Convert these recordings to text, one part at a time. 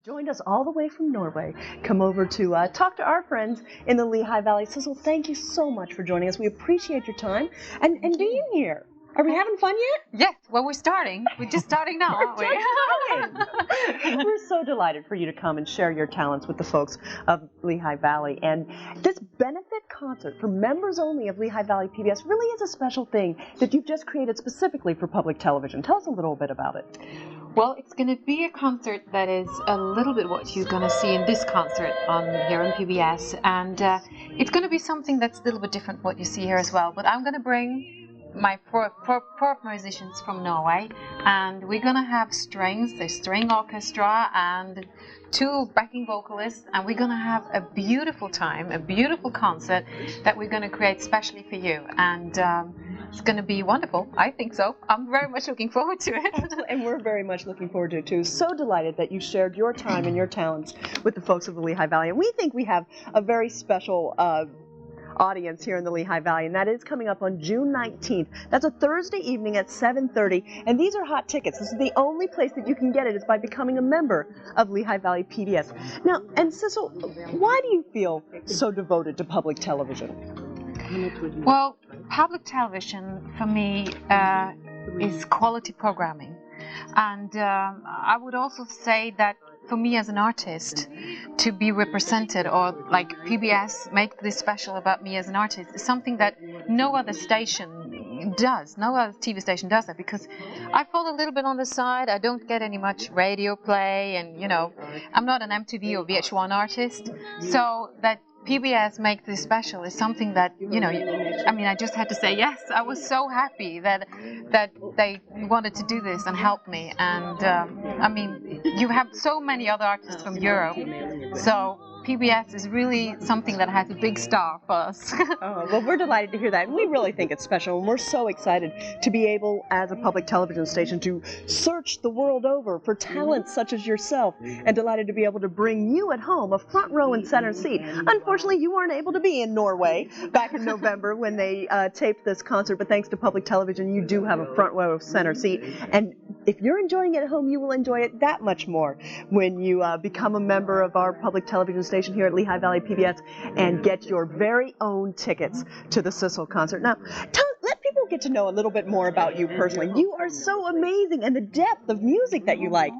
Joined us all the way from Norway, come over to talk to our friends in the Lehigh Valley. Sissel, thank you so much for joining us. We appreciate your time and being here. Are we having fun yet? Yes, well, we're starting. We're just starting now, aren't we? We're so delighted for you to come and share your talents with the folks of Lehigh Valley. And this benefit concert for members only of Lehigh Valley PBS really is a special thing that you've just created specifically for public television. Tell us a little bit about it. Well, it's going to be a concert that is a little bit what you're going to see in this concert here on PBS. And it's going to be something that's a little bit different from what you see here as well. But I'm going to bring my four musicians from Norway, and we're gonna have strings, the string orchestra, and two backing vocalists, and we're gonna have a beautiful time, a beautiful concert that we're gonna create specially for you, and it's gonna be wonderful. I think so. I'm very much looking forward to it. And we're very much looking forward to it too. So delighted that you shared your time and your talents with the folks of the Lehigh Valley, and we think we have a very special audience here in the Lehigh Valley, and that is coming up on June 19th. That's a Thursday evening at 7:30, and these are hot tickets. This is the only place that you can get it is by becoming a member of Lehigh Valley PBS. Now, and Sissel, why do you feel so devoted to public television? Well, public television for me is quality programming, and I would also say that for me as an artist to be represented, or like PBS make this special about me as an artist, is something that no other station does, no other TV station does that, because I fall a little bit on the side. I don't get any much radio play, and I'm not an MTV or VH1 artist, so that PBS make this special is something that, I just had to say yes. I was so happy that they wanted to do this and help me. And, you have so many other artists from Europe, so PBS is really something that has a big star for us. Well, we're delighted to hear that, and we really think it's special, and we're so excited to be able, as a public television station, to search the world over for talents such as yourself, and delighted to be able to bring you at home a front row and center seat. Unfortunately, you weren't able to be in Norway back in November when they taped this concert, but thanks to public television, you do have a front row center seat, and if you're enjoying it at home, you will enjoy it that much more when you become a member of our public television station here at Lehigh Valley PBS and get your very own tickets to the Sissel concert. Now, let people get to know a little bit more about you personally. You are so amazing, and the depth of music that you like.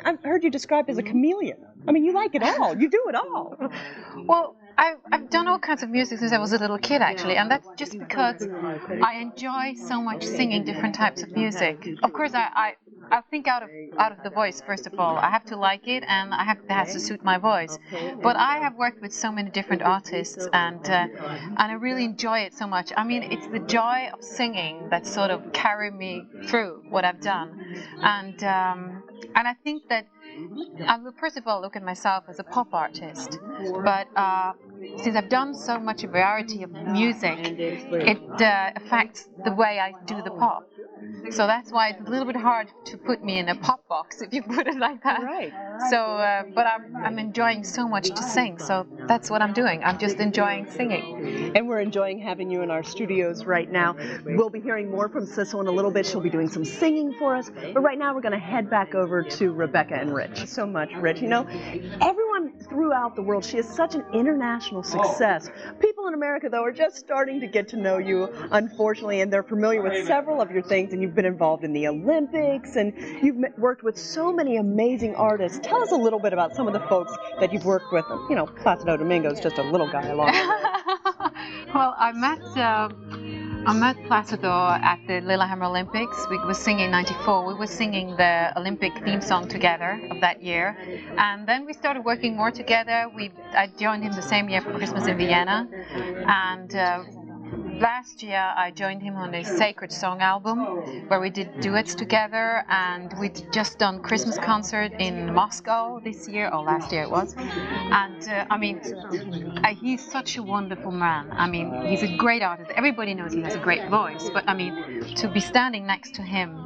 I've heard you described as a chameleon. You like it all. You do it all. Well, I've done all kinds of music since I was a little kid, actually, and that's just because I enjoy so much singing different types of music. Of course, I think out of the voice, first of all. I have to like it, and it has to suit my voice. But I have worked with so many different artists, and I really enjoy it so much. It's the joy of singing that sort of carry me through what I've done, and I think that I will first of all look at myself as a pop artist, but since I've done so much variety of music, it affects the way I do the pop. So that's why it's a little bit hard to put me in a pop box, if you put it like that. Right. So, but I'm enjoying so much to sing, so that's what I'm doing. I'm just enjoying singing. And we're enjoying having you in our studios right now. We'll be hearing more from Sissel in a little bit. She'll be doing some singing for us. But right now we're going to head back over to Rebecca and Rich. So much, Rich. Everyone throughout the world, she is such an international success. People in America, though, are just starting to get to know you, unfortunately, and they're familiar with several of your things, and you've been involved in the Olympics, and you've worked with so many amazing artists. Tell us a little bit about some of the folks that you've worked with. Placido Domingo's just a little guy along the way. Well, I met Placido at the Lillehammer Olympics. We were singing in '94. We were singing the Olympic theme song together of that year, and then we started working more together. I joined him the same year for Christmas in Vienna, and last year I joined him on a Sacred Song album where we did duets together, and we'd just done Christmas concert in Moscow this year, or last year it was. And he's such a wonderful man. He's a great artist. Everybody knows he has a great voice, but to be standing next to him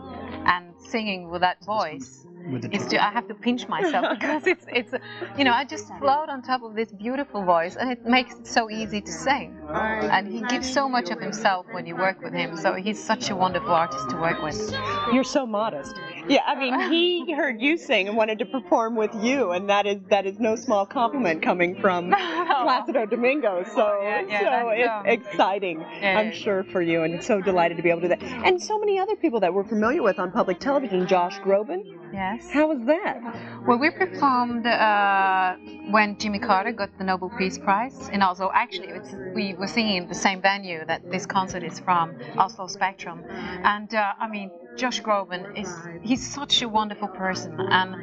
and singing with that voice, I have to pinch myself because it's I just float on top of this beautiful voice, and it makes it so easy to sing. And he gives so much of himself when you work with him. So he's such a wonderful artist to work with. You're so modest. Yeah, I mean, he heard you sing and wanted to perform with you, and that is no small compliment coming from Placido Domingo. So it's exciting, I'm sure, for you, and so delighted to be able to do that. And so many other people that we're familiar with on public television. Josh Groban. Yes. How was that? Well, we performed when Jimmy Carter got the Nobel Peace Prize in Oslo. Actually, we were singing in the same venue that this concert is from, Oslo Spectrum. And Josh Groban he's such a wonderful person, and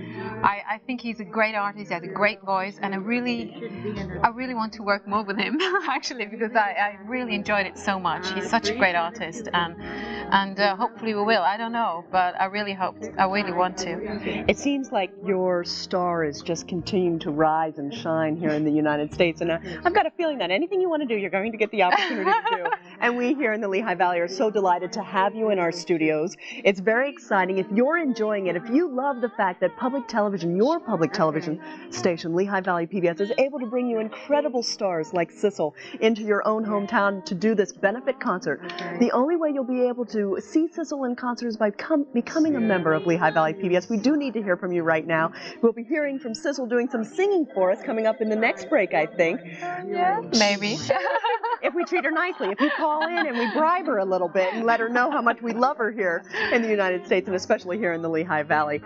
I think he's a great artist. He has a great voice, and I really want to work more with him actually, because I really enjoyed it so much. He's such a great artist, and hopefully we will. I don't know, but I really want to. It seems like your star is just continuing to rise and shine here in the United States, and I've got a feeling that anything you want to do, you're going to get the opportunity to do. And we here in the Lehigh Valley are so delighted to have you in our studios. It's very exciting. If you're enjoying it, if you love the fact that public television, your public television station, Lehigh Valley PBS, is able to bring you incredible stars like Sissel into your own hometown to do this benefit concert, the only way you'll be able to see Sissel in concert is by becoming a member of Lehigh Valley PBS. We do need to hear from you right now. We'll be hearing from Sissel doing some singing for us coming up in the next break, I think. Yeah, maybe. If we treat her nicely, if we call in and we bribe her a little bit and let her know how much we love her here in the United States, and especially here in the Lehigh Valley.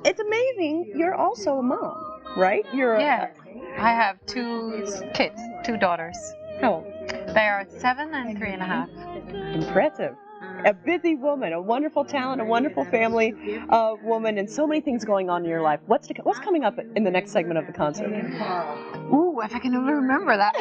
It's amazing. You're also a mom, right? Yes. I have 2 kids, 2 daughters. How old? They are 7 and 3.5. Impressive. A busy woman, a wonderful talent, a wonderful family woman, and so many things going on in your life. What's coming up in the next segment of the concert? Ooh, if I can ever remember that.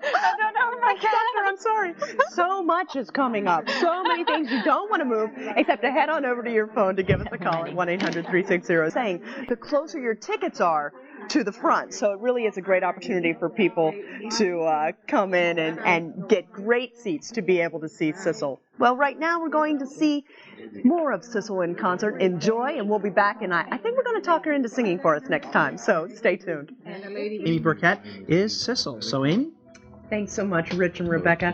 I don't know. My calendar, I'm sorry. So much is coming up. So many things you don't want to move except to head on over to your phone to give us a call at 1-800-360. Saying the closer your tickets are to the front. So it really is a great opportunity for people to come in and get great seats to be able to see Sissel. Well, right now we're going to see more of Sissel in concert. Enjoy, and we'll be back, and I think we're going to talk her into singing for us next time, so stay tuned. Amy Burkett is Sissel. So, Amy? Thanks so much, Rich and Rebecca.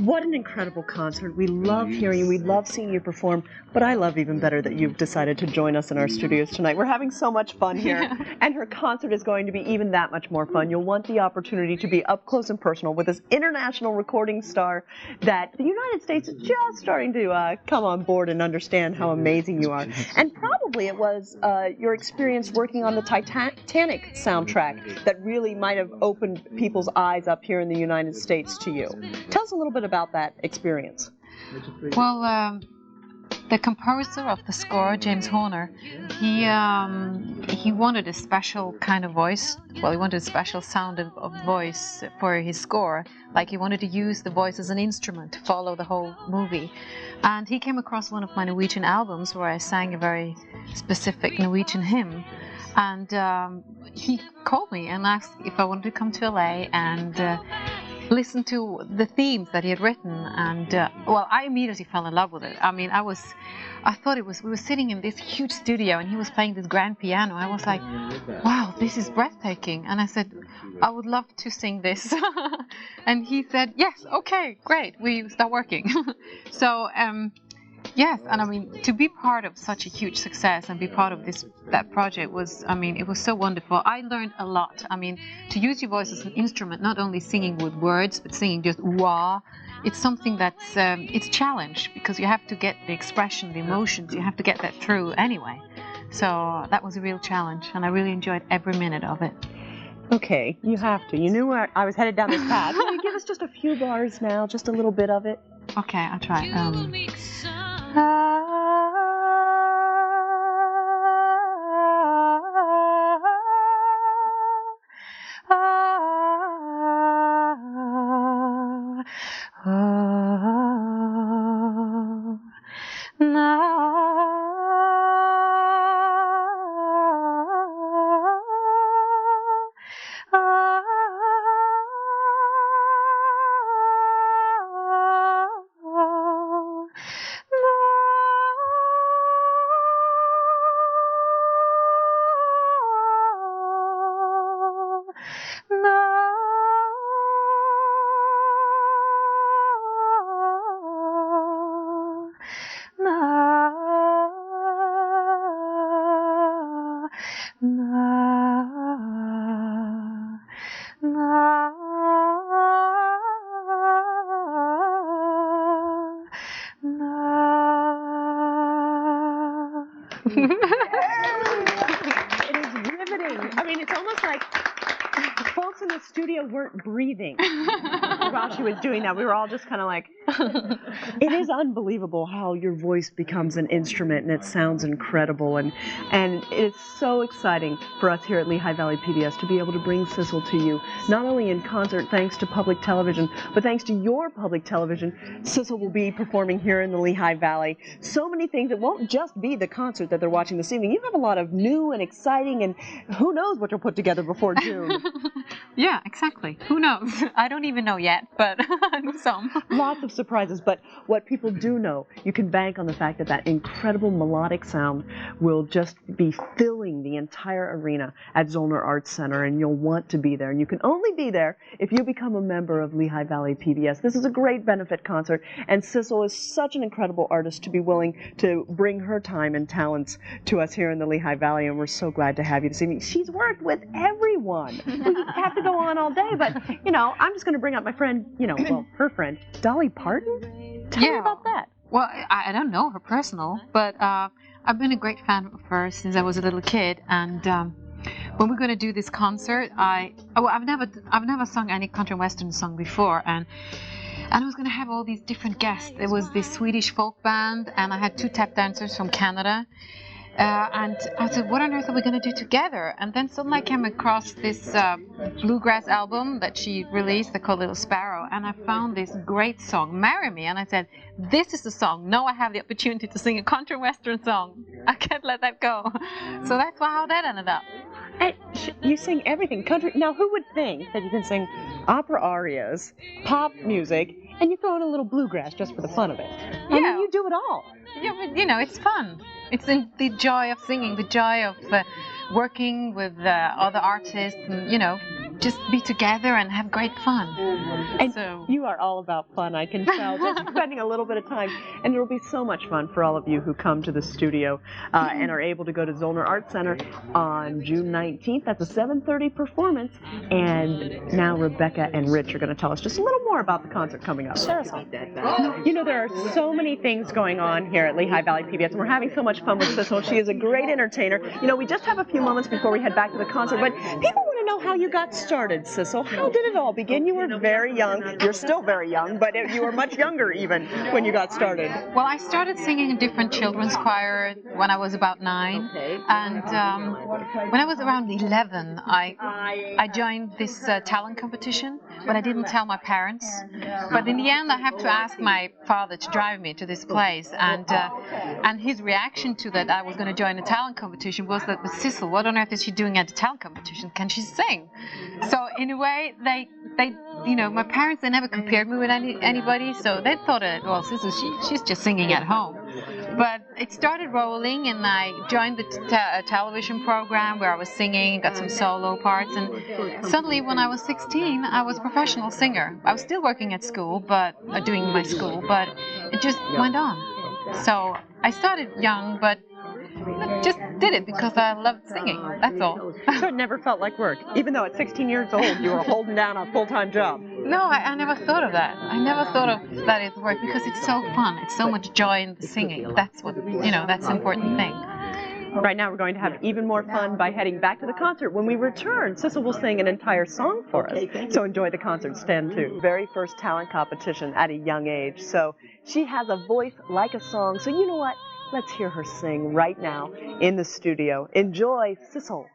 What an incredible concert. We love hearing you. We love seeing you perform. But I love even better that you've decided to join us in our studios tonight. We're having so much fun here. And her concert is going to be even that much more fun. You'll want the opportunity to be up close and personal with this international recording star that the United States is just starting to come on board and understand how amazing you are. And probably it was your experience working on the Titanic soundtrack that really might have opened people's eyes up here in the United States to you. Tell us a little bit about that experience. Well, the composer of the score, James Horner, he wanted a special kind of voice. Well, he wanted a special sound of voice for his score. Like he wanted to use the voice as an instrument to follow the whole movie. And he came across one of my Norwegian albums where I sang a very specific Norwegian hymn. And he called me and asked if I wanted to come to LA and listen to the themes that he had written. And well, I immediately fell in love with it. I mean, I thought we were sitting in this huge studio and he was playing this grand piano. I was like, wow, this is breathtaking. And I said, I would love to sing this. And he said, yes, okay, great, we start working. So yes, and I mean, to be part of such a huge success and be part of that project was, I mean, it was so wonderful. I learned a lot. I mean, to use your voice as an instrument, not only singing with words, but singing just wah, it's something that's, it's a challenge because you have to get the expression, the emotions, you have to get that through anyway. So that was a real challenge, and I really enjoyed every minute of it. Okay, you have to. You knew I was headed down this path. Can you give us just a few bars now, just a little bit of it? Okay, I'll try. na, na, na, It is riveting. I mean, it's almost like folks in the studio weren't breathing while she was doing that. We were all just kind of like, it is unbelievable how your voice becomes an instrument, and it sounds incredible. And it's so exciting for us here at Lehigh Valley PBS to be able to bring Sissel to you, not only in concert thanks to public television, but thanks to your public television. Sissel will be performing here in the Lehigh Valley. So many things. It won't just be the concert that they're watching this evening. You have a lot of new and exciting, and who knows what you'll put together before June. Yeah, exactly. Who knows? I don't even know yet, but some. Lots of surprises, but what people do know, you can bank on the fact that that incredible melodic sound will just be filling the entire arena at Zollner Arts Center, and you'll want to be there. And you can only be there if you become a member of Lehigh Valley PBS. This is a great benefit concert, and Sissel is such an incredible artist to be willing to bring her time and talents to us here in the Lehigh Valley, and we're so glad to have you this evening. She's worked with everyone. We have to go on all day, but, I'm just going to bring up my friend, her friend, Dolly Parton. Tell me about that. Well, I don't know her personal, but I've been a great fan of hers since I was a little kid, and when we're going to do this concert, I've never sung any country and western song before, and I was going to have all these different guests. There was this Swedish folk band, and I had 2 tap dancers from Canada. And I said, what on earth are we going to do together? And then suddenly I came across this bluegrass album that she released, they called Little Sparrow, and I found this great song, Marry Me, and I said, this is the song. Now I have the opportunity to sing a country western song. I can't let that go. So that's how that ended up. And you sing everything. Country. Now, who would think that you can sing opera arias, pop music, and you throw in a little bluegrass just for the fun of it? I mean, you do it all. Yeah, but it's fun. It's the joy of singing, the joy of working with other artists, and just be together and have great fun. And so you are all about fun, I can tell. Just spending a little bit of time, and it will be so much fun for all of you who come to the studio and are able to go to Zollner Arts Center on June 19th. That's a 7:30 performance, and now Rebecca and Rich are going to tell us just a little more about the concert coming up. There are so many things going on here at Lehigh Valley PBS, and we're having so much fun with Sissel. She is a great entertainer. We just have a few moments before we head back to the concert, but people want to know how you got started, Sissel. How did it all begin? You were very young. You're still very young, but you were much younger even when you got started. Well, I started singing in different children's choir when I was about 9, and when I was around 11, I joined this talent competition, but I didn't tell my parents. But in the end, I have to ask my father to drive me to this place, and his reaction to that I was going to join a talent competition was that, but Sissel, what on earth is she doing at the talent competition? Can she sing? So in a way, they my parents, they never compared me with anybody, so they thought, well, Sissel, she's just singing at home. But it started rolling, and I joined the television program where I was singing, got some solo parts, and suddenly when I was 16, I was a professional singer. I was still working at school, doing my school, but it just went on. So I started young, but just did it because I loved singing, that's all. So it never felt like work, even though at 16 years old you were holding down a full-time job. No, I never thought of that. I never thought of that as work because it's so fun. It's so much joy in the singing. That's what, that's the important thing. Right now we're going to have even more fun by heading back to the concert. When we return, Sissel will sing an entire song for us. So enjoy the concert stand too. Very first talent competition at a young age. So she has a voice like a song. So you know what? Let's hear her sing right now in the studio. Enjoy Sissel.